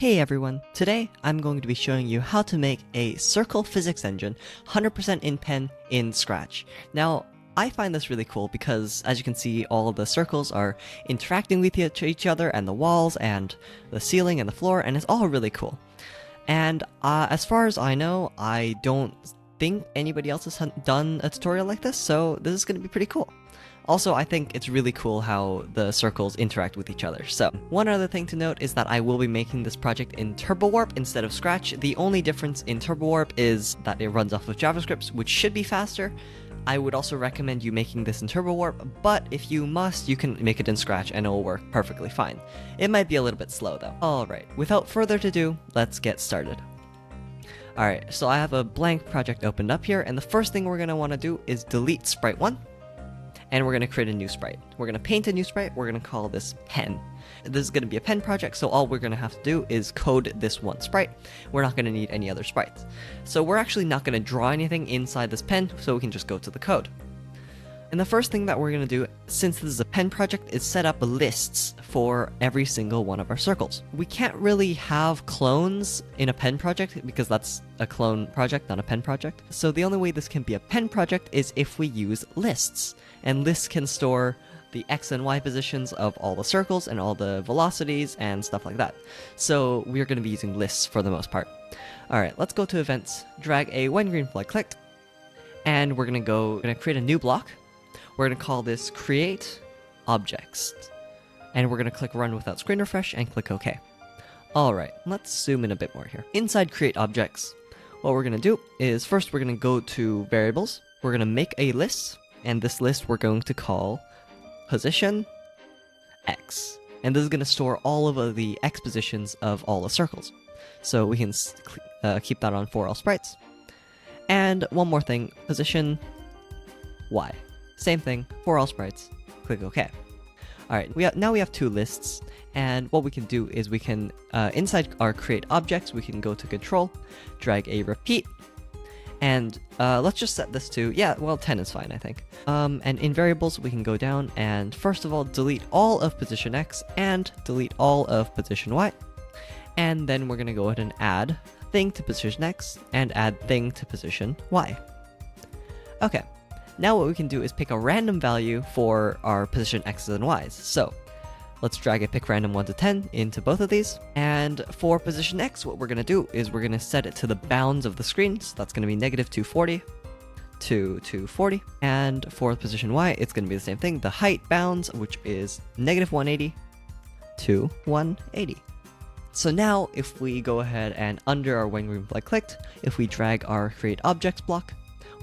Hey everyone, today I'm going to be showing you how to make a circle physics engine 100% in pen in Scratch. Now, I find this really cool because, as you can see, all of the circles are interacting with each other, and the walls and the ceiling and the floor, and it's all really cool. And as far as I know, I don't think anybody else has done a tutorial like this, so this is going to be pretty cool. Also, I think it's really cool how the circles interact with each other. So, one other thing to note is that I will be making this project in TurboWarp instead of Scratch. The only difference in TurboWarp is that it runs off of JavaScript, which should be faster. I would also recommend you making this in TurboWarp, but if you must, you can make it in Scratch and it will work perfectly fine. It might be a little bit slow though. Alright, without further ado, let's get started. Alright, so I have a blank project opened up here, and the first thing we're going to want to do is delete sprite 1. And we're going to create a new sprite. We're going to paint a new sprite. We're going to call this pen. This is going to be a pen project, so all we're going to have to do is code this one sprite. We're not going to need any other sprites. So we're actually not going to draw anything inside this pen, so we can just go to the code. And the first thing that we're going to do, since this is a pen project, is set up lists for every single one of our circles. We can't really have clones in a pen project because that's a clone project, not a pen project. So the only way this can be a pen project is if we use lists. And lists can store the X and Y positions of all the circles and all the velocities and stuff like that. So we're going to be using lists for the most part. Alright, let's go to events, drag a when green flag clicked, and we're going to create a new block. We're going to call this create objects. And we're going to click run without screen refresh and click OK. Alright, let's zoom in a bit more here. Inside create objects, what we're going to do is first we're going to go to variables. We're going to make a list, and this list we're going to call position X. And this is going to store all of the X positions of all the circles. So we can keep that on for all sprites. And one more thing, position Y. Same thing for all sprites. Click OK. Alright, now we have two lists, and what we can do is we can, inside our create objects, we can go to control, drag a repeat, and let's just set this to, 10 is fine, I think. And in variables, we can go down and first of all, delete all of position X and delete all of position Y. And then we're going to go ahead and add thing to position X and add thing to position Y. Okay. Now what we can do is pick a random value for our position X's and Y's. So let's drag a pick random 1 to 10 into both of these. And for position X, what we're going to do is we're going to set it to the bounds of the screen. So that's going to be -240 to 240. And for position Y, it's going to be the same thing. The height bounds, which is -180 to 180. So now if we go ahead and under our when green flag clicked, if we drag our create objects block,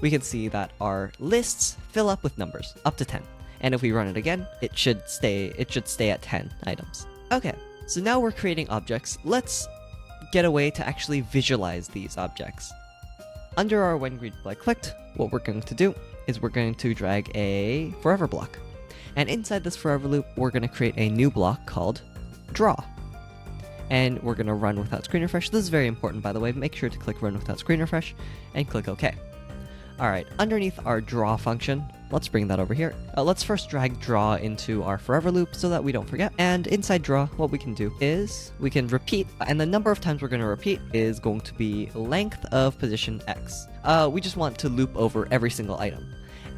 we can see that our lists fill up with numbers, up to 10. And if we run it again, it should stay at 10 items. Okay, so now we're creating objects. Let's get a way to actually visualize these objects. Under our when green flag clicked, what we're going to do is we're going to drag a forever block. And inside this forever loop, we're going to create a new block called draw. And we're going to run without screen refresh. This is very important, by the way. Make sure to click run without screen refresh and click OK. Alright, underneath our draw function, let's bring that over here. Let's first drag draw into our forever loop so that we don't forget. And inside draw, what we can do is we can repeat, and the number of times we're going to repeat is going to be length of position X. We just want to loop over every single item.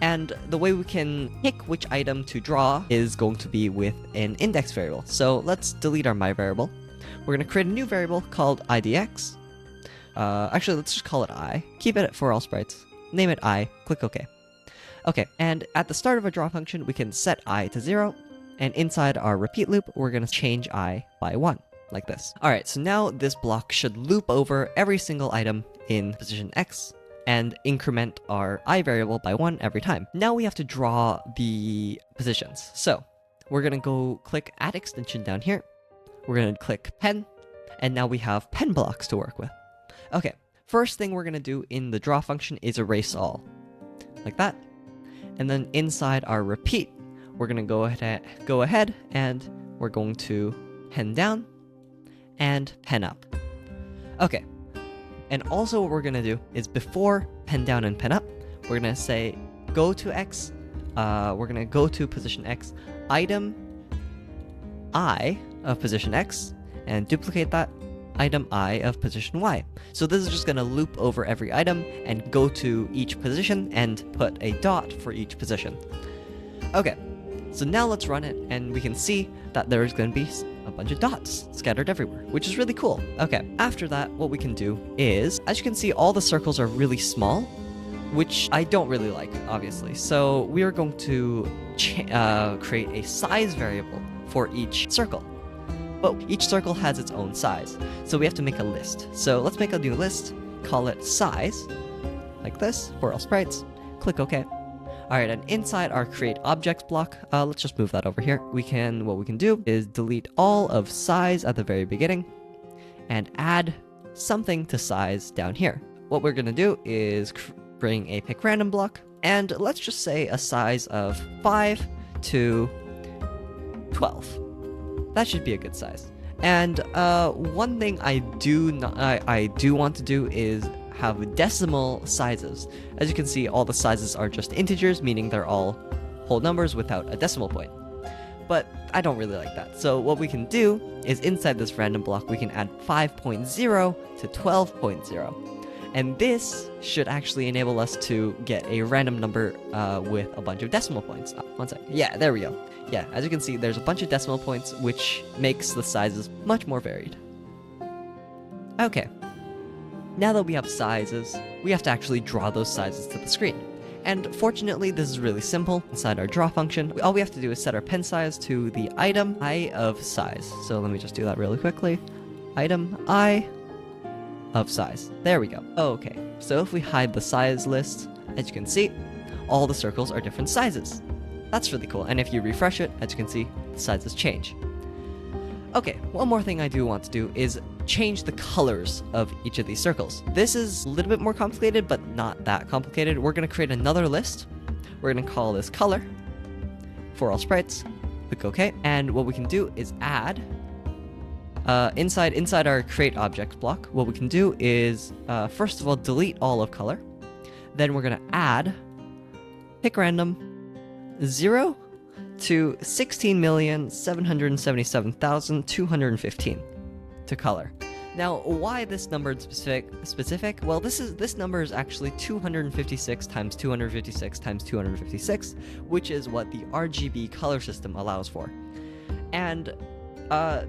And the way we can pick which item to draw is going to be with an index variable. So let's delete our my variable. We're going to create a new variable called idx. Actually, let's just call it I. Keep it for all sprites. Name it I, click OK. Okay, and at the start of a draw function, we can set I to 0, and inside our repeat loop, we're going to change I by 1, like this. Alright, so now this block should loop over every single item in position X, and increment our I variable by 1 every time. Now we have to draw the positions. So, we're going to go click Add Extension down here, we're going to click Pen, and now we have pen blocks to work with. Okay. First thing we're going to do in the draw function is erase all, like that. And then inside our repeat, we're going to go ahead and we're going to pen down and pen up. Okay, and also what we're going to do is before pen down and pen up, we're going to say go to X, we're going to go to position X, item I of position X, and duplicate that, item I of position Y. So this is just going to loop over every item and go to each position and put a dot for each position. Okay, so now let's run it, and we can see that there's going to be a bunch of dots scattered everywhere, which is really cool. Okay, after that, what we can do is, as you can see, all the circles are really small, which I don't really like, obviously. So we are going to create a size variable for each circle. But each circle has its own size, so we have to make a list. So let's make a new list, call it size, like this, for all sprites. Click OK. Alright, and inside our create objects block, let's just move that over here. What we can do is delete all of size at the very beginning and add something to size down here. What we're gonna do is bring a pick random block, and let's just say a size of 5 to 12. That should be a good size. And one thing I do want to do is have decimal sizes. As you can see, all the sizes are just integers, meaning they're all whole numbers without a decimal point. But I don't really like that. So what we can do is inside this random block, we can add 5.0 to 12.0. And this should actually enable us to get a random number with a bunch of decimal points. One sec. Yeah, there we go. Yeah, as you can see, there's a bunch of decimal points, which makes the sizes much more varied. Okay. Now that we have sizes, we have to actually draw those sizes to the screen. And fortunately, this is really simple. Inside our draw function, all we have to do is set our pen size to the item I of size. So let me just do that really quickly. Item I of size. There we go. Okay, so if we hide the size list, as you can see, all the circles are different sizes. That's really cool, and if you refresh it, as you can see, the sizes change. Okay, one more thing I do want to do is change the colors of each of these circles. This is a little bit more complicated, but not that complicated. We're going to create another list. We're going to call this color for all sprites. Click OK, and what we can do is add inside our create objects block. What we can do is first of all delete all of color. Then we're going to add pick random 0 to 16,777,215 to color. Now, why this number specific? Well, this number is actually 256 times 256 times 256, which is what the RGB color system allows for. And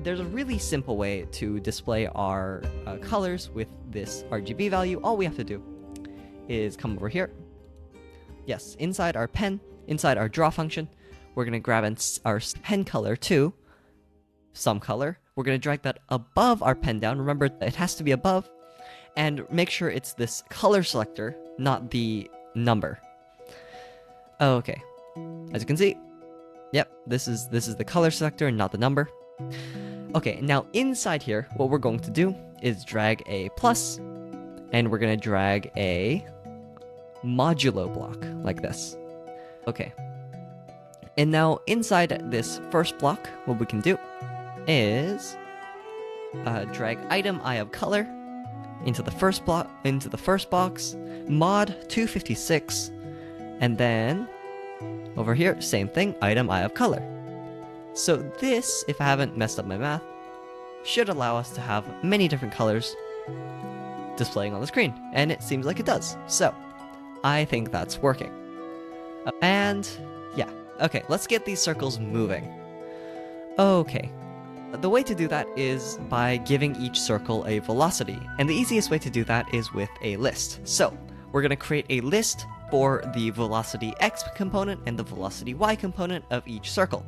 there's a really simple way to display our colors with this RGB value. All we have to do is come over here. Yes, inside our pen, inside our draw function, we're going to grab our pen color to some color. We're going to drag that above our pen down. Remember, it has to be above. And make sure it's this color selector, not the number. Okay. As you can see, yep, this is the color selector and not the number. Okay, now inside here, what we're going to do is drag a plus, and we're going to drag a modulo block like this. Okay. And now inside this first block, what we can do is drag item I of color into the first box, mod 256, and then over here, same thing, item I of color. So this, if I haven't messed up my math, should allow us to have many different colors displaying on the screen, and it seems like it does. So I think that's working. And yeah, okay, let's get these circles moving. Okay, the way to do that is by giving each circle a velocity, and the easiest way to do that is with a list. So we're going to create a list for the velocity x component and the velocity y component of each circle.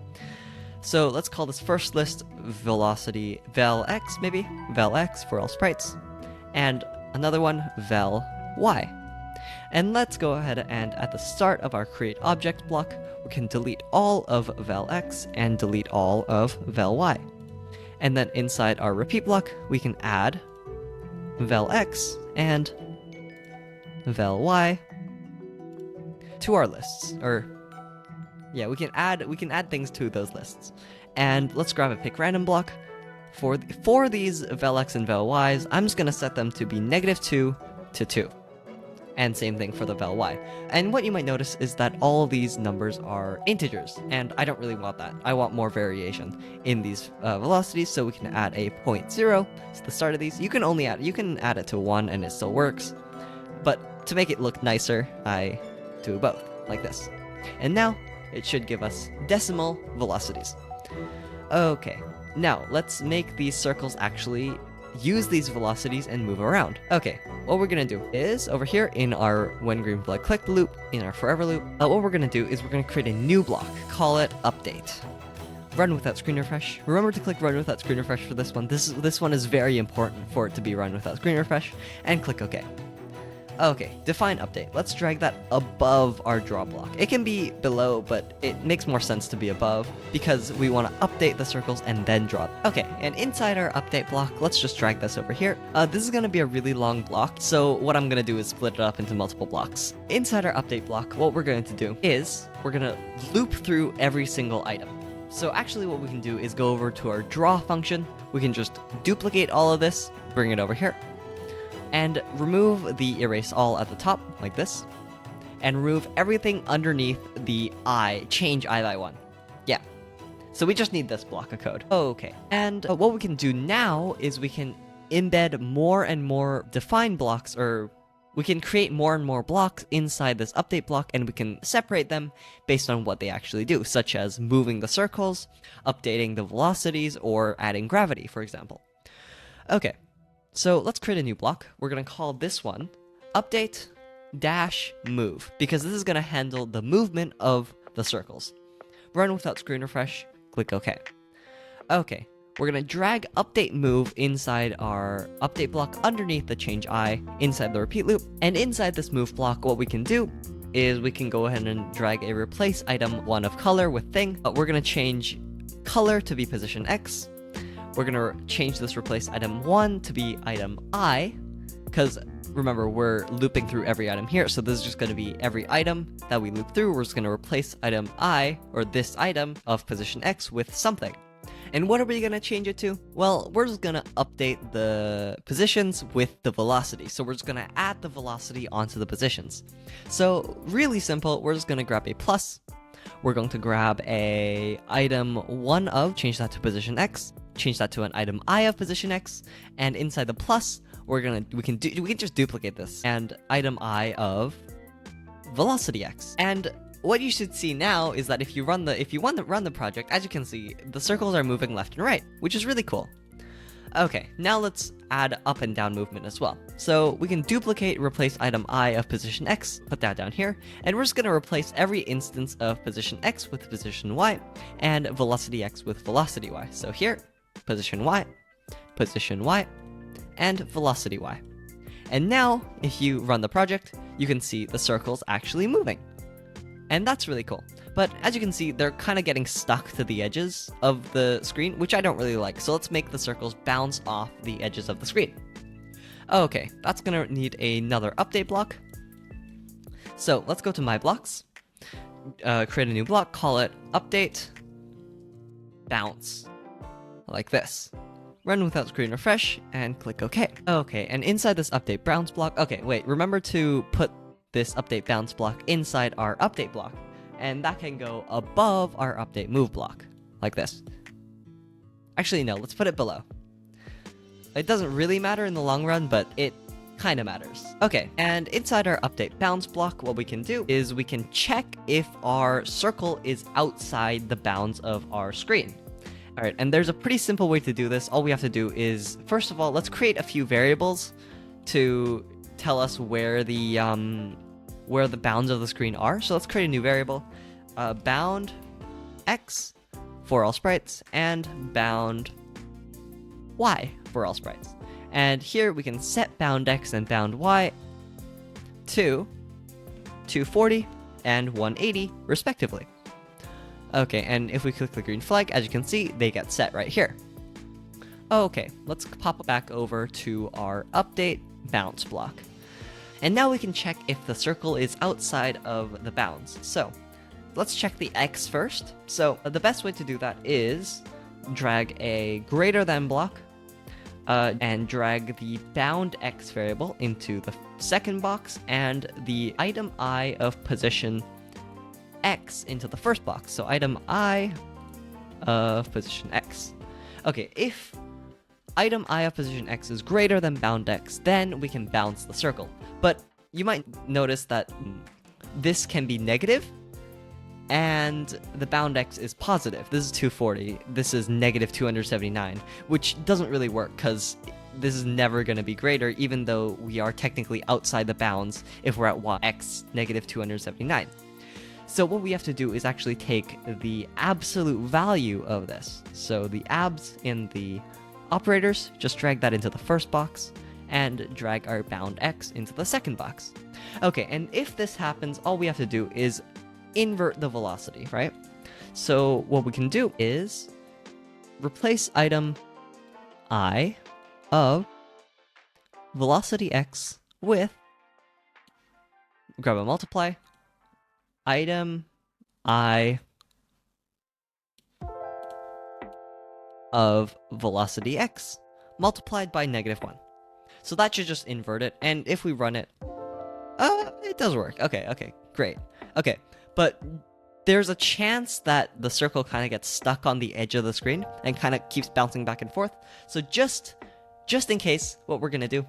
So let's call this first list velocity vel x, maybe vel x for all sprites, and another one vel y. And let's go ahead and at the start of our create object block, we can delete all of vel x and delete all of vel y. And then inside our repeat block, we can add vel x and vel y to our lists. Or yeah, we can add things to those lists. And let's grab a pick random block. For these vel x and vel y's, I'm just gonna set them to be -2 to 2. And same thing for the vel y. And what you might notice is that all these numbers are integers, and I don't really want that. I want more variation in these velocities, so we can add a 0.0 to the start of these. You can add it to 1 and it still works, but to make it look nicer, I do both, like this. And now, it should give us decimal velocities. Okay, now let's make these circles actually use these velocities and move around. Okay, what we're gonna do is, over here in our when green flag click loop, in our forever loop, what we're gonna do is we're gonna create a new block, call it update. Run without screen refresh. Remember to click run without screen refresh for this one. This one is very important for it to be run without screen refresh, and click OK. Okay, define update. Let's drag that above our draw block. It can be below, but it makes more sense to be above because we want to update the circles and then draw. Okay, and inside our update block, let's just drag this over here. This is going to be a really long block, so what I'm going to do is split it up into multiple blocks. Inside our update block, what we're going to do is we're going to loop through every single item. So actually what we can do is go over to our draw function. We can just duplicate all of this, bring it over here, and remove the erase all at the top, like this, and remove everything underneath the change I by 1. Yeah. So we just need this block of code. Okay. And what we can do now is we can embed more and more define blocks, or we can create more and more blocks inside this update block, and we can separate them based on what they actually do, such as moving the circles, updating the velocities, or adding gravity, for example. Okay. So let's create a new block. We're going to call this one update dash move, because this is going to handle the movement of the circles. Run without screen refresh, click OK. Okay, we're going to drag update move inside our update block underneath the change I inside the repeat loop. And inside this move block, what we can do is we can go ahead and drag a replace item 1 of color with thing. We're going to change color to be position X. We're going to change this replace item 1 to be item I, because remember, we're looping through every item here, so this is just going to be every item that we loop through. We're just going to replace item I, or this item, of position X with something. And what are we going to change it to? Well, we're just going to update the positions with the velocity. So we're just going to add the velocity onto the positions. So really simple, we're just going to grab a plus. We're going to grab a item 1 of, change that to position X, change that to an item I of position X, and inside the plus, we can just duplicate this, and item I of velocity X. And what you should see now is that if you want to run the project, as you can see, the circles are moving left and right, which is really cool. Okay, now let's add up and down movement as well. So we can duplicate replace item I of position X, put that down here, and we're just going to replace every instance of position X with position Y, and velocity X with velocity Y. So here, position Y, and velocity Y. And now, if you run the project, you can see the circles actually moving. And that's really cool. But as you can see, they're kind of getting stuck to the edges of the screen, which I don't really like. So let's make the circles bounce off the edges of the screen. Okay, that's gonna need another update block. So let's go to my blocks, create a new block, call it update bounce, like this. Run without screen refresh, and click OK. Okay, and inside this update bounce block, okay, wait, remember to put this update bounce block inside our update block, and that can go above our update move block, like this. Actually, no, let's put it below. It doesn't really matter in the long run, but it kind of matters. Okay, and inside our update bounds block, what we can do is we can check if our circle is outside the bounds of our screen. Alright, and there's a pretty simple way to do this. All we have to do is, first of all, let's create a few variables to tell us where the bounds of the screen are. So let's create a new variable, bound X for all sprites, and bound Y for all sprites. And here we can set bound X and bound Y to 240 and 180 respectively. Okay, and if we click the green flag, as you can see, they get set right here. Okay, let's pop back over to our update bounce block. And now we can check if the circle is outside of the bounds. So let's check the X first. So the best way to do that is drag a greater than block, and drag the bound x variable into the second box and the item I of position x into the first box. So item I of position x. Okay, if item I of position x is greater than bound x, then we can bounce the circle. But you might notice that this can be negative, and the bound x is positive. This is 240, this is negative 279, which doesn't really work because this is never going to be greater, even though we are technically outside the bounds if we're at x negative 279. So what we have to do is actually take the absolute value of this. So the abs in the operators, just drag that into the first box, and drag our bound x into the second box. Okay, and if this happens, all we have to do is invert the velocity, right? So what we can do is replace item I of velocity x with, grab a multiply, item I of velocity x multiplied by -1. So that should just invert it, and if we run it, it does work. Okay, great. Okay, but there's a chance that the circle kind of gets stuck on the edge of the screen and kind of keeps bouncing back and forth. So just in case, what we're gonna do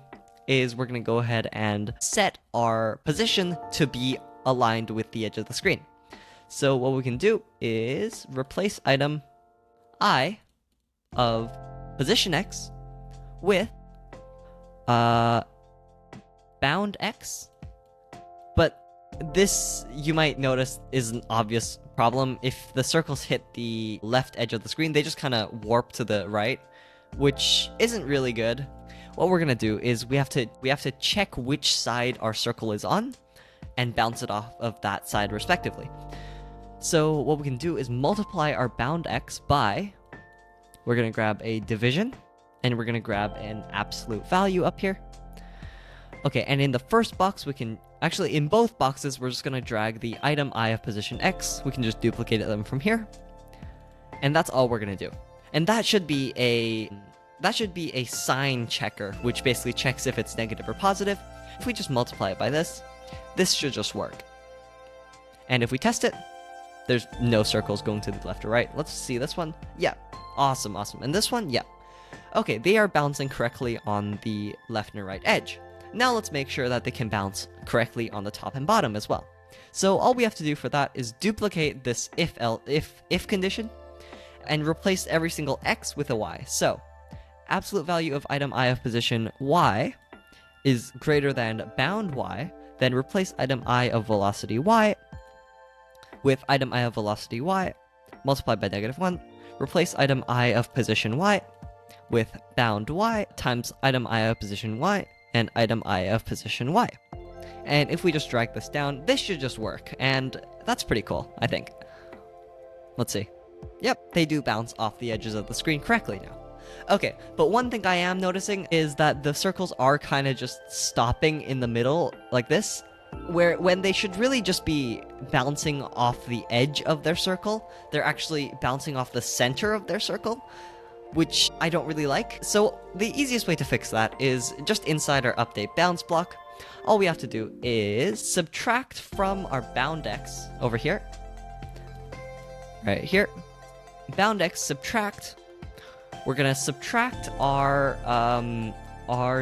is we're gonna go ahead and set our position to be aligned with the edge of the screen. So what we can do is replace item I of position x with bound x. But this, you might notice, is an obvious problem. If the circles hit the left edge of the screen, they just kind of warp to the right, which isn't really good. What we're gonna do is we have to check which side our circle is on and bounce it off of that side respectively. So what we can do is multiply our bound x by, we're gonna grab a division, and we're gonna grab an absolute value up here. Okay, and in the first box, we can actually, in both boxes, we're just gonna drag the item I of position x. We can just duplicate them from here, and that's all we're gonna do. And that should be a sign checker, which basically checks if it's negative or positive. If we just multiply it by this should just work. And if we test it, there's no circles going to the left or right. Let's see this one. Yeah, awesome. And this one, yeah. Okay, they are bouncing correctly on the left and right edge. Now let's make sure that they can bounce correctly on the top and bottom as well. So all we have to do for that is duplicate this if condition and replace every single x with a y. So absolute value of item I of position y is greater than bound y, then replace item I of velocity y with item I of velocity y multiplied by -1, replace item I of position y with bound y times item I of position y and item I of position y. And if we just drag this down, this should just work, and that's pretty cool, I think. Let's see. Yep, they do bounce off the edges of the screen correctly now. Okay, but one thing I am noticing is that the circles are kind of just stopping in the middle, like this, where when they should really just be bouncing off the edge of their circle, they're actually bouncing off the center of their circle, which I don't really like. So the easiest way to fix that is just inside our update bounds block. All we have to do is subtract from our bound x over here, right here, bound x, subtract. We're gonna subtract our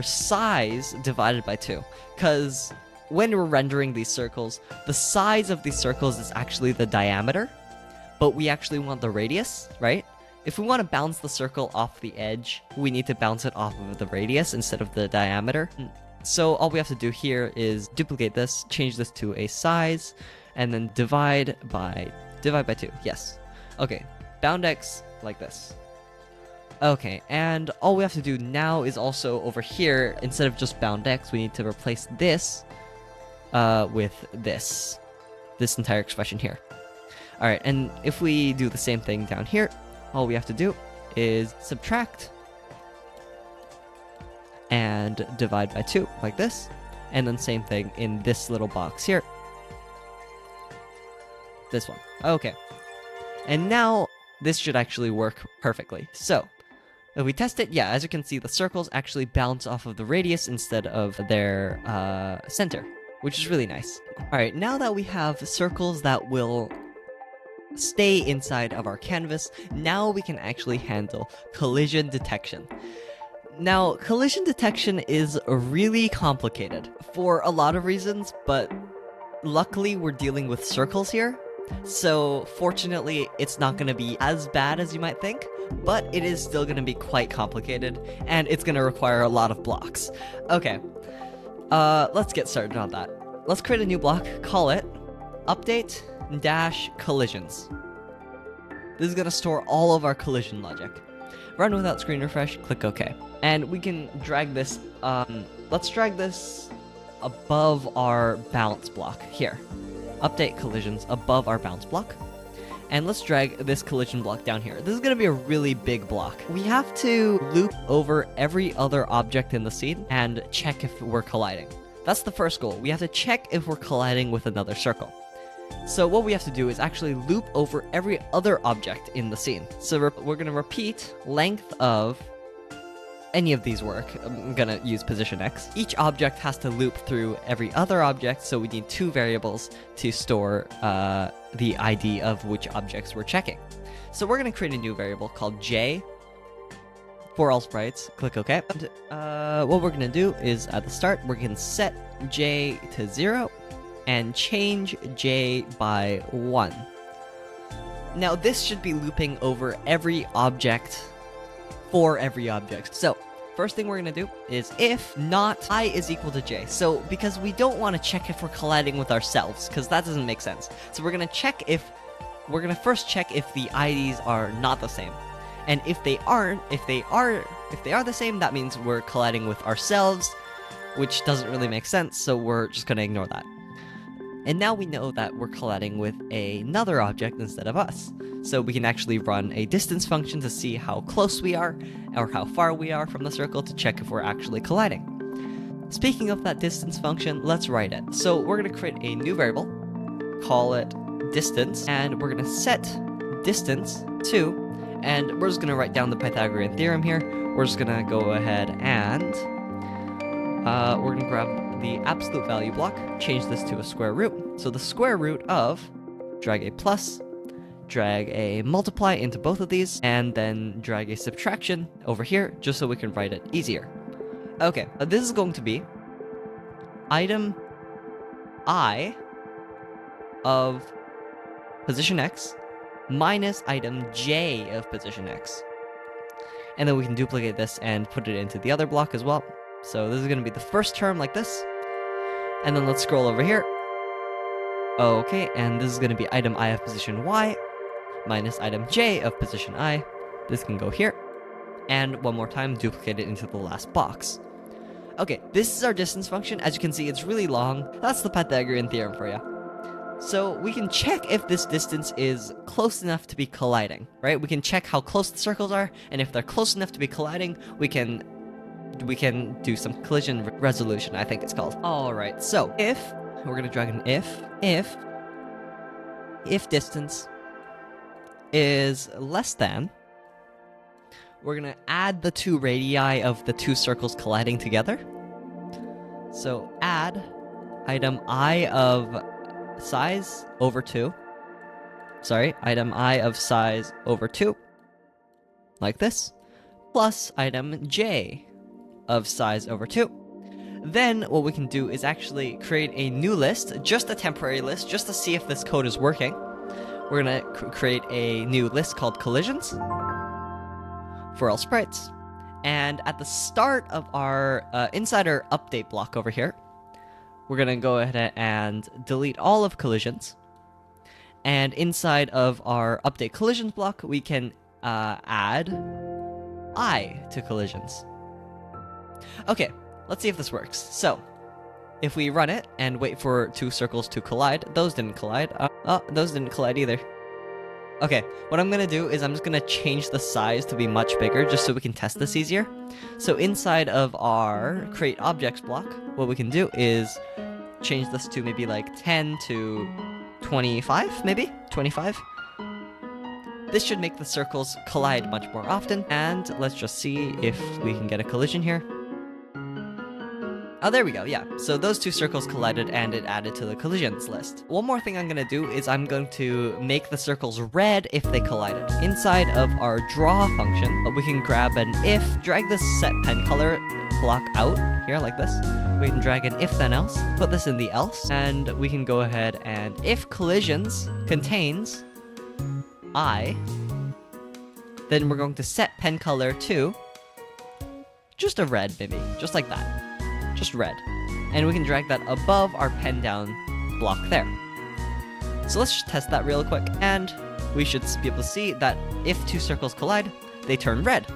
size divided by 2, because when we're rendering these circles, the size of these circles is actually the diameter, but we actually want the radius, right? If we want to bounce the circle off the edge, we need to bounce it off of the radius instead of the diameter. So all we have to do here is duplicate this, change this to a size, and then divide by 2. Yes. Okay, bound x like this. Okay, and all we have to do now is also over here, instead of just bound x, we need to replace this with this entire expression here. Alright, and if we do the same thing down here, all we have to do is subtract and divide by 2 like this, and then same thing in this little box here. This one. Okay. And now this should actually work perfectly. So If we test it, yeah, as you can see, the circles actually bounce off of the radius instead of their center, which is really nice. Alright, now that we have circles that will stay inside of our canvas, now we can actually handle collision detection. Now, collision detection is really complicated for a lot of reasons, but luckily we're dealing with circles here, so fortunately it's not going to be as bad as you might think, but it is still going to be quite complicated, and it's going to require a lot of blocks. Okay, let's get started on that. Let's create a new block, call it update-collisions. This is going to store all of our collision logic. Run without screen refresh, click OK. And we can drag this, let's drag this above our bounce block, here. Update collisions above our bounce block. And let's drag this collision block down here. This is going to be a really big block. We have to loop over every other object in the scene and check if we're colliding. That's the first goal. We have to check if we're colliding with another circle. So what we have to do is actually loop over every other object in the scene. So we're going to repeat length of any of these work. I'm going to use position X. Each object has to loop through every other object, so we need two variables to store the ID of which objects we're checking. So we're going to create a new variable called J for all sprites. Click OK. And, what we're going to do is at the start, we're going to set J to 0 and change J by 1. Now this should be looping over every object for every object. So first thing we're going to do is if not I is equal to J. So because we don't want to check if we're colliding with ourselves, because that doesn't make sense. So we're going to check if, we're going to first check if the IDs are not the same. And if they aren't, if they are the same, that means we're colliding with ourselves, which doesn't really make sense, so we're just going to ignore that. And now we know that we're colliding with another object instead of us. So we can actually run a distance function to see how close we are, or how far we are from the circle to check if we're actually colliding. Speaking of that distance function, let's write it. So we're going to create a new variable, call it distance, and we're going to set distance to, and we're just going to write down the Pythagorean theorem here. We're just going to go ahead and we're going to grab the absolute value block, change this to a square root. So the square root of, drag a plus, drag a multiply into both of these, and then drag a subtraction over here, just so we can write it easier. Okay, this is going to be item I of position X minus item J of position X. And then we can duplicate this and put it into the other block as well. So this is going to be the first term like this. And then let's scroll over here. Okay, and this is going to be item I of position Y minus item J of position I. This can go here. And one more time, duplicate it into the last box. Okay, this is our distance function. As you can see, it's really long. That's the Pythagorean theorem for you. So we can check if this distance is close enough to be colliding, right? We can check how close the circles are, and if they're close enough to be colliding, we can do some collision resolution, I think it's called. Alright, so if, we're going to drag an if distance is less than, we're going to add the two radii of the two circles colliding together. So add item I of size over 2. Sorry, item I of size over 2. Like this. Plus item J of size over 2. Then what we can do is actually create a new list, just a temporary list, just to see if this code is working. We're going to create a new list called collisions for all sprites. And at the start of our inside our update block over here, we're going to go ahead and delete all of collisions. And inside of our update collisions block, we can add I to collisions. Okay, let's see if this works. So, if we run it and wait for two circles to collide, those didn't collide. Those didn't collide either. Okay, what I'm gonna do is I'm just gonna change the size to be much bigger, just so we can test this easier. So inside of our create objects block, what we can do is change this to maybe like 10 to 25, maybe? 25? This should make the circles collide much more often, and let's just see if we can get a collision here. Oh, there we go, yeah. So those two circles collided and it added to the collisions list. One more thing I'm gonna do is I'm going to make the circles red if they collided. Inside of our draw function, we can grab an if, drag this set pen color block out here like this. We can drag an if then else, put this in the else, and we can go ahead and if collisions contains I, then we're going to set pen color to just a red, maybe, just like that. Just red. And we can drag that above our pen down block there. So let's just test that real quick, and we should be able to see that if two circles collide, they turn red.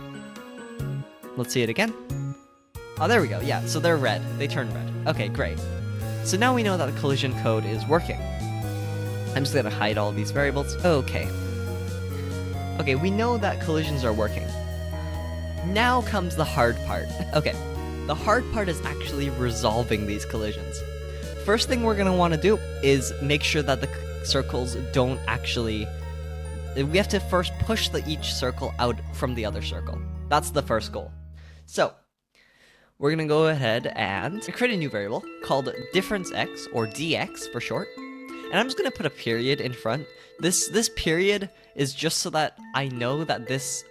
Let's see it again. Oh, there we go. Yeah, so they're red. They turn red. Okay, great. So now we know that the collision code is working. I'm just gonna hide all these variables. Okay. Okay, we know that collisions are working. Now comes the hard part. Okay. The hard part is actually resolving these collisions. First thing we're going to want to do is make sure that the circles don't actually... We have to first push each circle out from the other circle. That's the first goal. So, we're going to go ahead and create a new variable called differencex, or dx for short. And I'm just going to put a period in front. This period is just so that I know that this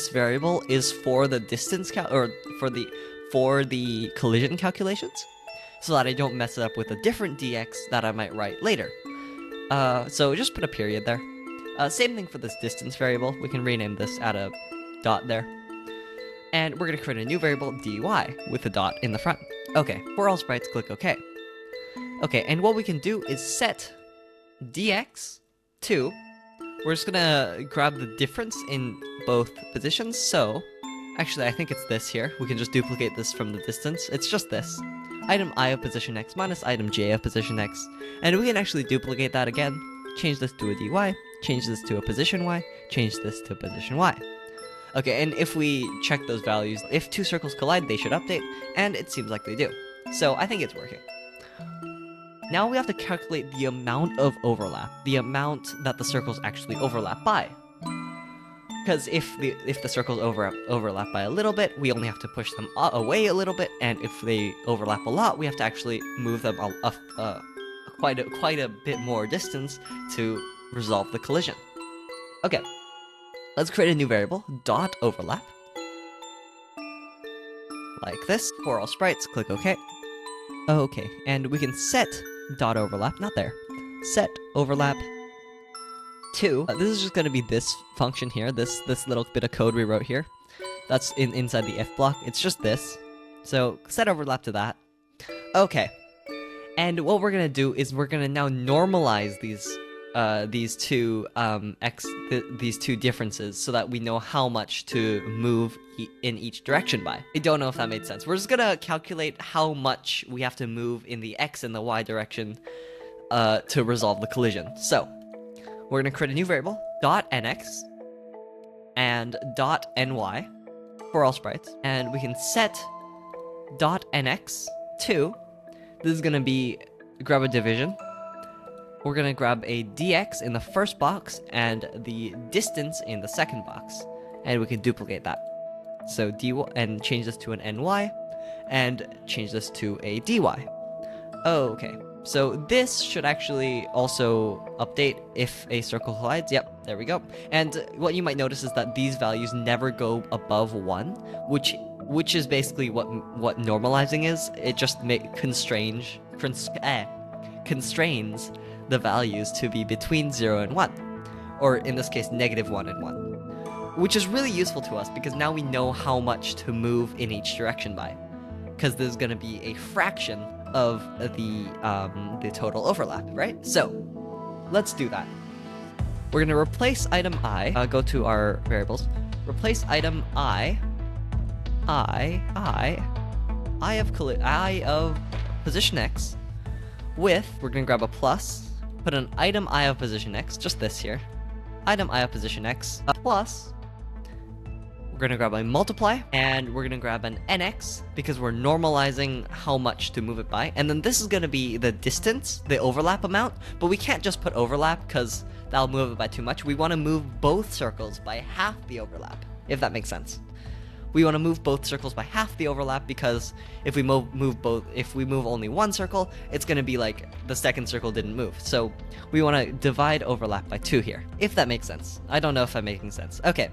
variable is for the distance or for the collision calculations, so that I don't mess it up with a different dx that I might write later. So just put a period there. Same thing for this distance variable. We can rename this, add a dot there. And we're going to create a new variable, dy, with a dot in the front. Okay, for all sprites, click OK. Okay, and what we can do is set dx to... We're just going to grab the difference in both positions, so... Actually, I think it's this here. We can just duplicate this from the distance. It's just this. Item I of position x minus item j of position x. And we can actually duplicate that again. Change this to a dy. Change this to a position y. Change this to a position y. Okay, and if we check those values, if two circles collide, they should update. And it seems like they do. So I think it's working. Now we have to calculate the amount of overlap. The amount that the circles actually overlap by. Because if the circles overlap by a little bit, we only have to push them away a little bit, and if they overlap a lot, we have to actually move them quite a bit more distance to resolve the collision. Okay, let's create a new variable, dot overlap, like this. For all sprites, click OK. Okay, and we can set dot overlap, not there, set overlap to, this is just going to be this function here, this little bit of code we wrote here. That's inside the if block. It's just this. So set overlap to that. Okay. And what we're going to do is we're going to now normalize these two differences so that we know how much to move in each direction by. I don't know if that made sense. We're just going to calculate how much we have to move in the x and the y direction to resolve the collision. So we're going to create a new variable, .nx and .ny for all sprites, and we can set .nx to, this is going to be, grab a division, we're going to grab a dx in the first box and the distance in the second box, and we can duplicate that. So dy, and change this to an ny, and change this to a dy. Okay. So this should actually also update if a circle collides. Yep, there we go. And what you might notice is that these values never go above 1, which is basically what normalizing is. It just constrains the values to be between 0 and 1. Or in this case, -1 and 1. Which is really useful to us because now we know how much to move in each direction by. Because there's going to be a fraction of the total overlap, right? So, let's do that. We're going to replace item I, go to our variables, replace item I of position x with, we're going to grab a plus, put an item I of position x, just this here, item I of position x, plus, we're gonna grab a multiply, and we're gonna grab an nx, because we're normalizing how much to move it by. And then this is gonna be the distance, the overlap amount, but we can't just put overlap, because that'll move it by too much. We wanna move both circles by half the overlap, if that makes sense. We want to move both circles by half the overlap, because if we move only one circle, it's going to be like the second circle didn't move. So we want to divide overlap by 2 here, if that makes sense. I don't know if I'm making sense. Okay,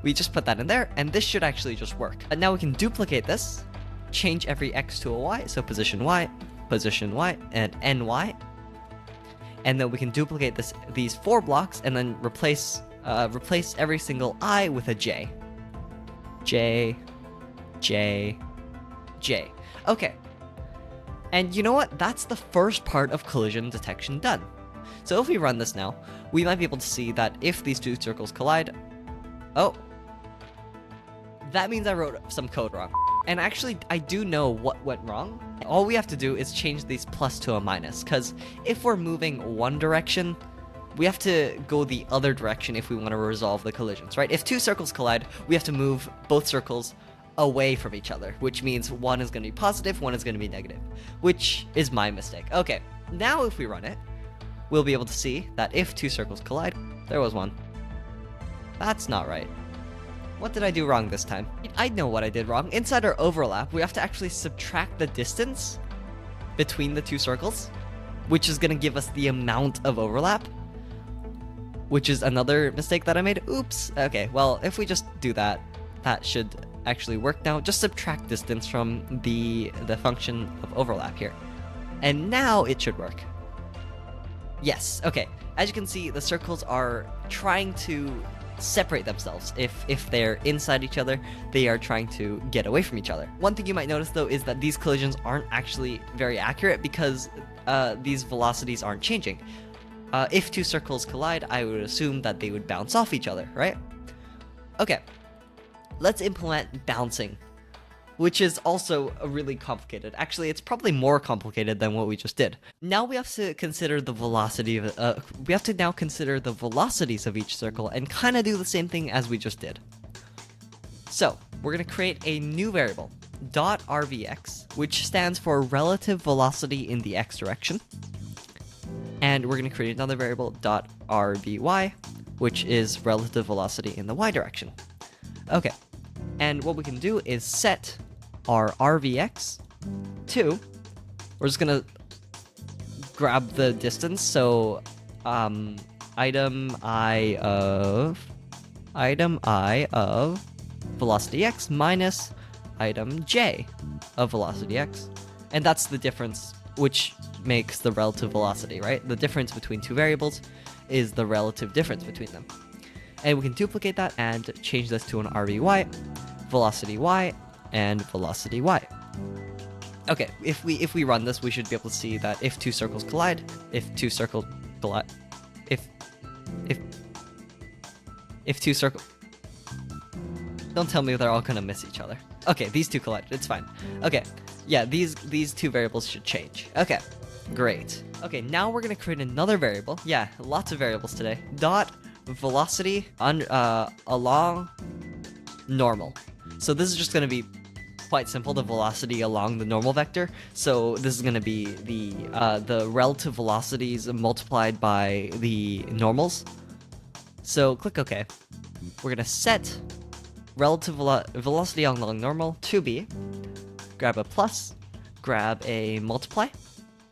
we just put that in there, and this should actually just work. And now we can duplicate this, change every x to a y, so position y, and ny. And then we can duplicate these 4 blocks, and then replace every single I with a j. J, J, J. Okay. And you know what? That's the first part of collision detection done. So if we run this now, we might be able to see that if these 2 circles collide... Oh. That means I wrote some code wrong. And actually, I do know what went wrong. All we have to do is change these plus to a minus, because if we're moving one direction, we have to go the other direction if we want to resolve the collisions, right? If 2 circles collide, we have to move both circles away from each other, which means one is going to be positive, one is going to be negative, which is my mistake. Okay, now if we run it, we'll be able to see that if 2 circles collide, there was one. That's not right. What did I do wrong this time? I know what I did wrong. Inside our overlap, we have to actually subtract the distance between the 2 circles, which is going to give us the amount of overlap, which is another mistake that I made. Oops. Okay, well, if we just do that, that should actually work now. Just subtract distance from the function of overlap here. And now it should work. Yes, okay. As you can see, the circles are trying to separate themselves. If they're inside each other, they are trying to get away from each other. One thing you might notice, though, is that these collisions aren't actually very accurate, because these velocities aren't changing. If 2 circles collide, I would assume that they would bounce off each other, right? Okay, let's implement bouncing, which is also really complicated. Actually, it's probably more complicated than what we just did. Now we have to consider the velocity of, we have to now consider the velocities of each circle and kind of do the same thing as we just did. So we're going to create a new variable, .rvx, which stands for relative velocity in the x direction. And we're going to create another variable, .rvy, which is relative velocity in the y direction. Okay, and what we can do is set our rvx to, we're just going to grab the distance, so item I of velocity x minus item j of velocity x, and that's the difference which makes the relative velocity, right? The difference between 2 variables is the relative difference between them. And we can duplicate that and change this to an RVY, velocity y, and velocity y. Okay, if we run this, we should be able to see that if 2 circles collide, if 2 circles don't tell me they're all gonna miss each other. Okay, these 2 collide, it's fine. Okay, yeah, these 2 variables should change. Okay, great. Okay, now we're gonna create another variable. Yeah, lots of variables today. Dot velocity along normal. So this is just gonna be quite simple, the velocity along the normal vector. So this is gonna be the relative velocities multiplied by the normals. So click OK. We're gonna set relative velocity along normal to be, grab a plus, grab a multiply.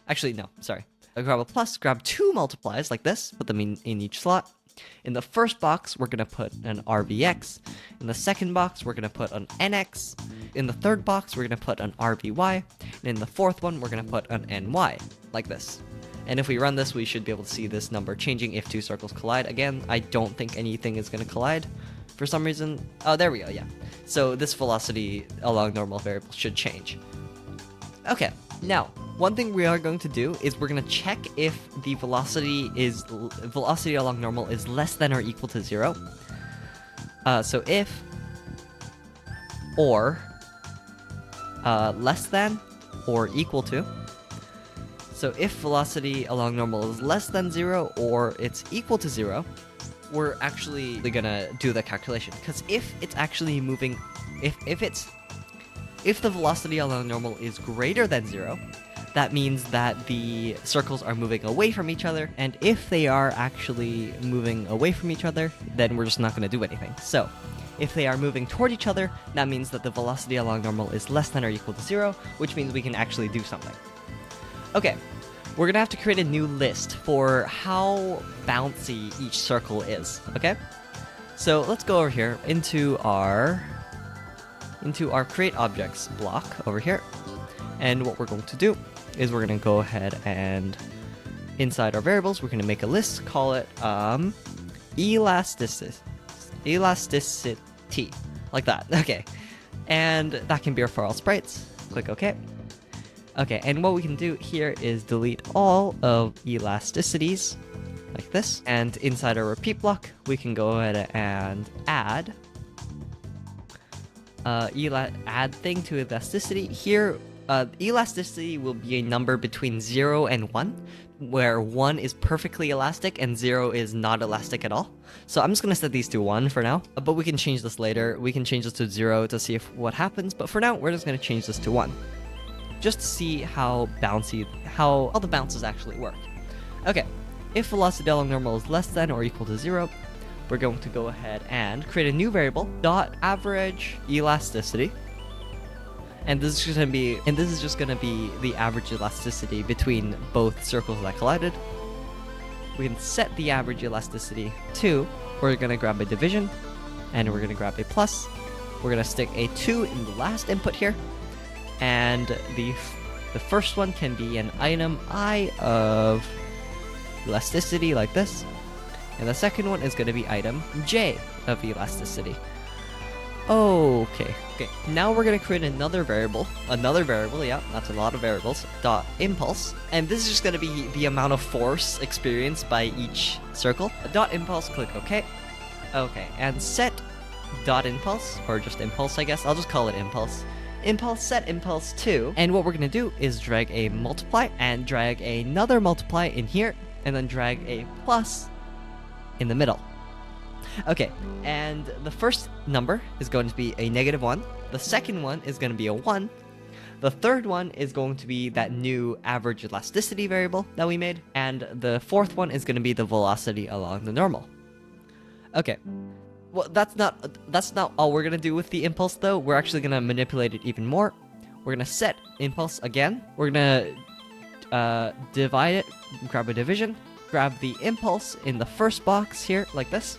Actually, no, sorry. Grab a plus, grab 2 multiplies like this, put them in each slot. In the first box, we're going to put an RVX. In the second box, we're going to put an NX. In the third box, we're going to put an RVY. And in the fourth one, we're going to put an NY, like this. And if we run this, we should be able to see this number changing if 2 circles collide. Again, I don't think anything is going to collide for some reason. Oh, there we go, yeah. So this velocity along normal variable should change. Okay, now, one thing we are going to do is we're going to check if the velocity along normal is less than or equal to 0. So if or less than or equal to. So if velocity along normal is less than 0 or it's equal to 0, we're actually gonna do the calculation, because if it's actually moving, if the velocity along normal is greater than 0, that means that the circles are moving away from each other, and if they are actually moving away from each other, then we're just not going to do anything. So, if they are moving toward each other, that means that the velocity along normal is less than or equal to 0, which means we can actually do something. Okay, we're going to have to create a new list for how bouncy each circle is, okay? So, let's go over here into our create objects block over here, and what we're going to do is we're going to go ahead and inside our variables we're going to make a list, call it elasticity, like that. Okay, and that can be for all sprites. Click OK. Okay, and what we can do here is delete all of elasticities like this, and inside our repeat block we can go ahead and add add thing to elasticity. Here, elasticity will be a number between 0 and 1, where 1 is perfectly elastic and 0 is not elastic at all. So I'm just going to set these to 1 for now, but we can change this later. We can change this to 0 to see what happens, but for now, we're just going to change this to 1. Just to see how all the bounces actually work. Okay, if velocity along normal is less than or equal to 0, we're going to go ahead and create a new variable, .average elasticity. And this is just gonna be the average elasticity between both circles that collided. We can set the average elasticity to, we're gonna grab a division, and we're gonna grab a plus. We're gonna stick a 2 in the last input here, and the first one can be an item I of elasticity like this, and the second one is going to be item j of elasticity. Okay, now we're going to create another variable, yeah, that's a lot of variables, dot impulse, and this is just going to be the amount of force experienced by each circle. Dot impulse, click OK. Okay, and set dot impulse, or just impulse I guess, I'll just call it impulse. Impulse set impulse to, and what we're going to do is drag a multiply, and drag another multiply in here, and then drag a plus in the middle. Okay, and the first number is going to be a -1, the second one is going to be a 1, the third one is going to be that new average elasticity variable that we made, and the fourth one is going to be the velocity along the normal. Okay, well that's not all we're going to do with the impulse though. We're actually going to manipulate it even more. We're going to set impulse again, we're going to divide it, grab a division, grab the impulse in the first box here, like this,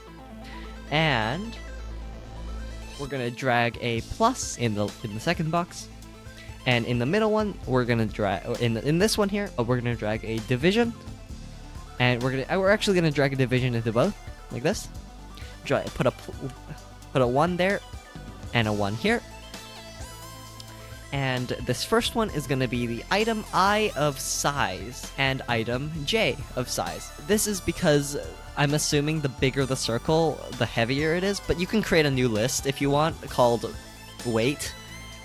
and we're gonna drag a plus in the second box, and in the middle one we're gonna drag in this one here we're gonna drag a division, and we're actually gonna drag a division into both like this. Put a 1 there and a 1 here. And this first one is going to be the item I of size and item j of size. This is because I'm assuming the bigger the circle, the heavier it is, but you can create a new list if you want called weight,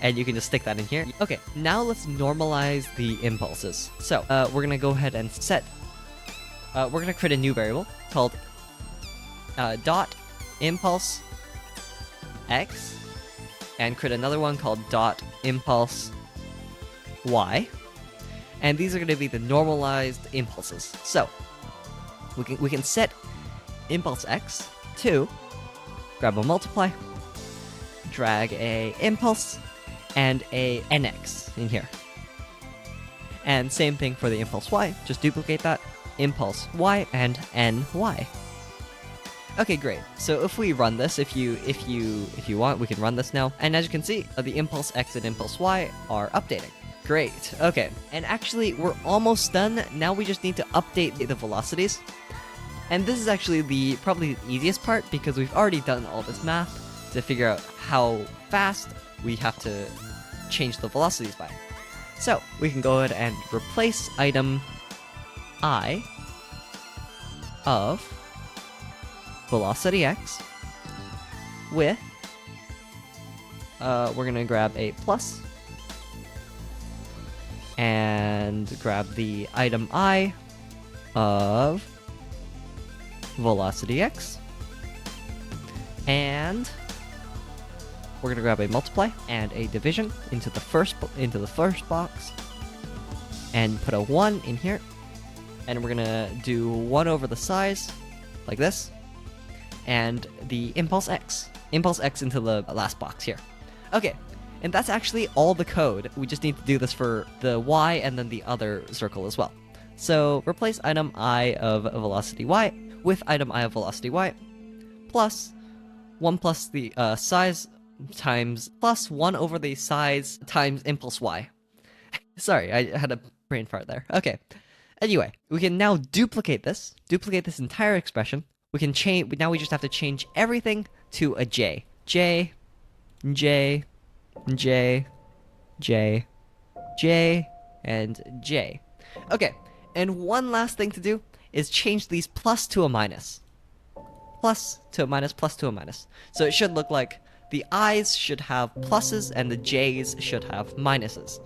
and you can just stick that in here. Okay, now let's normalize the impulses. So we're going to go ahead and set, we're going to create a new variable called dot impulse x, and create another one called dot impulse y, and these are going to be the normalized impulses. So we can set impulse x to grab a multiply, drag a impulse, and a nx in here, and same thing for the impulse y, just duplicate that, impulse y and ny. Okay, great. So if we run this, if you want, we can run this now. And as you can see, the impulse x and impulse y are updating. Great. Okay. And actually, we're almost done. Now we just need to update the velocities. And this is actually probably the easiest part, because we've already done all this math to figure out how fast we have to change the velocities by. So we can go ahead and replace item I of velocity x with, we're gonna grab a plus and grab the item I of velocity x, And we're gonna grab a multiply and a division into the first box, and put a 1 in here, and we're gonna do 1 over the size, like this, and the impulse x into the last box here. Okay, and that's actually all the code. We just need to do this for the y and then the other circle as well. So replace item I of velocity y with item I of velocity y, plus 1 plus the size times plus 1 over the size times impulse y. Sorry, I had a brain fart there. Okay. Anyway, we can now duplicate this entire expression. We can change. Now we just have to change everything to a j. J, j, j, j, j, and j. Okay, and one last thing to do is change these plus to a minus. Plus to a minus, plus to a minus. So it should look like the i's should have pluses and the j's should have minuses.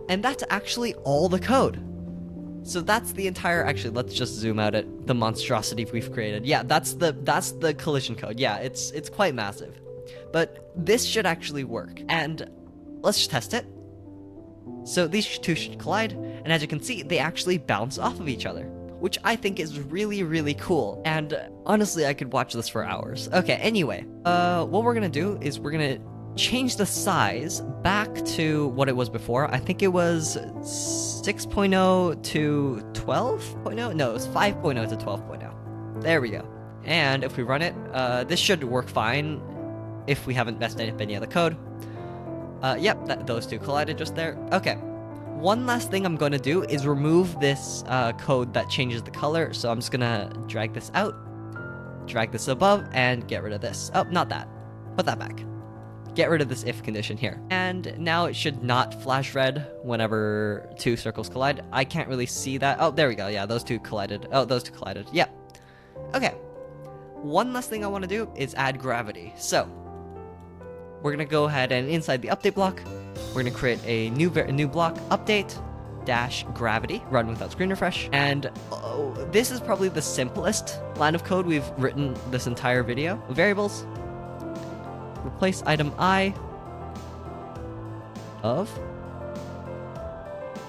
And that's actually all the code. So that's the entire, actually, let's just zoom out at the monstrosity we've created. Yeah, that's the collision code. Yeah, it's quite massive. But this should actually work. And let's just test it. So these two should collide, and as you can see, they actually bounce off of each other, which I think is really, really cool. And honestly, I could watch this for hours. Okay, anyway, what we're gonna do is we're gonna change the size back to what it was before. I think it was 6.0 to 12.0? No, it was 5.0 to 12.0. There we go. And if we run it, this should work fine if we haven't messed up any other code. Yep, those two collided just there. Okay. One last thing I'm going to do is remove this code that changes the color. So I'm just going to drag this out, drag this above, and get rid of this. Oh, not that. Put that back. Get rid of this if condition here. And now it should not flash red whenever two circles collide. I can't really see that. Oh, there we go. Yeah, those two collided. Oh, those two collided. Yep. Okay. One last thing I want to do is add gravity. So we're going to go ahead and inside the update block, we're going to create a new block, update dash gravity, run without screen refresh. And this is probably the simplest line of code we've written this entire video. Variables. Replace item I of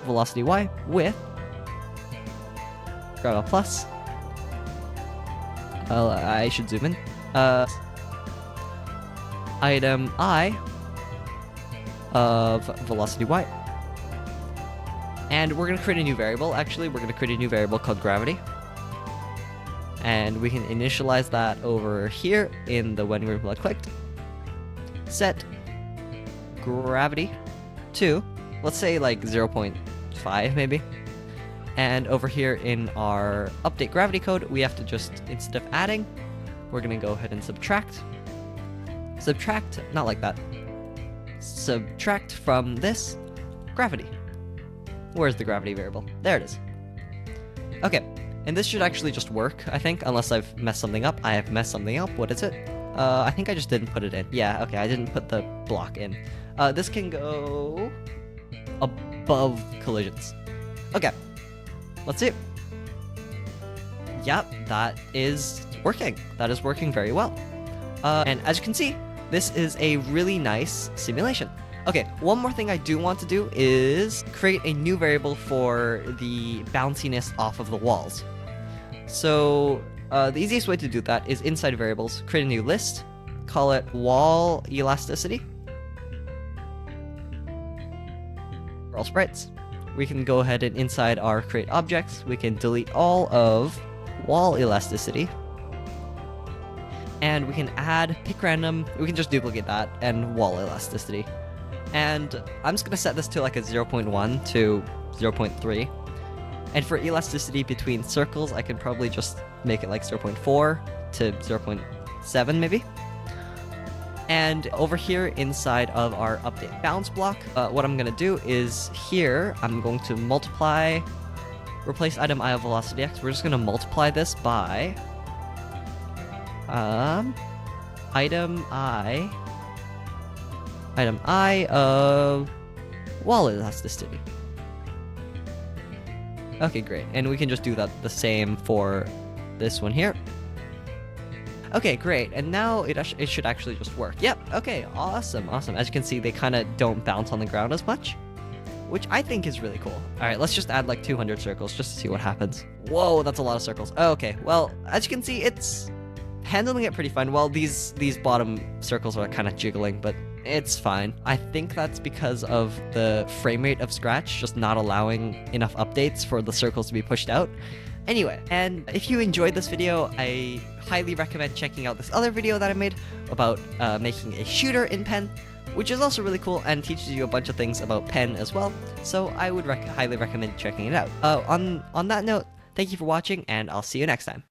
velocity y with grab a plus. I should zoom in. Item I of velocity y. And we're going to create a new variable. Actually, we're going to create a new variable called gravity. And we can initialize that over here in the when we're clicked. Set gravity to, let's say like 0.5 maybe. And over here in our update gravity code, we have to just, instead of adding, we're going to go ahead and subtract. Subtract, not like that. Subtract from this gravity. Where's the gravity variable? There it is. Okay, and this should actually just work, I think, unless I've messed something up. I have messed something up. What is it? I think I just didn't put it in. Yeah, okay, I didn't put the block in. This can go above collisions. Okay, let's see. Yep, that is working. That is working very well. And as you can see, this is a really nice simulation. Okay, one more thing I do want to do is create a new variable for the bounciness off of the walls. So the easiest way to do that is inside variables, create a new list, call it wall elasticity. For all sprites. We can go ahead and inside our create objects, we can delete all of wall elasticity. And we can add pick random, we can just duplicate that, and wall elasticity. And I'm just going to set this to like a 0.1 to 0.3. And for elasticity between circles, I can probably just make it like 0.4 to 0.7 maybe. And over here inside of our update bounce block, what I'm going to do is here, I'm going to multiply, replace item I of velocity x. We're just going to multiply this by item I of wall elasticity. Okay, great. And we can just do that the same for this one here. Okay, great. And now it should actually just work. Yep. Okay. Awesome. Awesome. As you can see, they kind of don't bounce on the ground as much, which I think is really cool. All right, let's just add like 200 circles just to see what happens. Whoa, that's a lot of circles. Okay. Well, as you can see, it's handling it pretty fine. Well, these bottom circles are kind of jiggling, but it's fine. I think that's because of the frame rate of Scratch just not allowing enough updates for the circles to be pushed out. Anyway, and if you enjoyed this video, I highly recommend checking out this other video that I made about making a shooter in Pen, which is also really cool and teaches you a bunch of things about Pen as well. So I would highly recommend checking it out. On that note, thank you for watching, and I'll see you next time.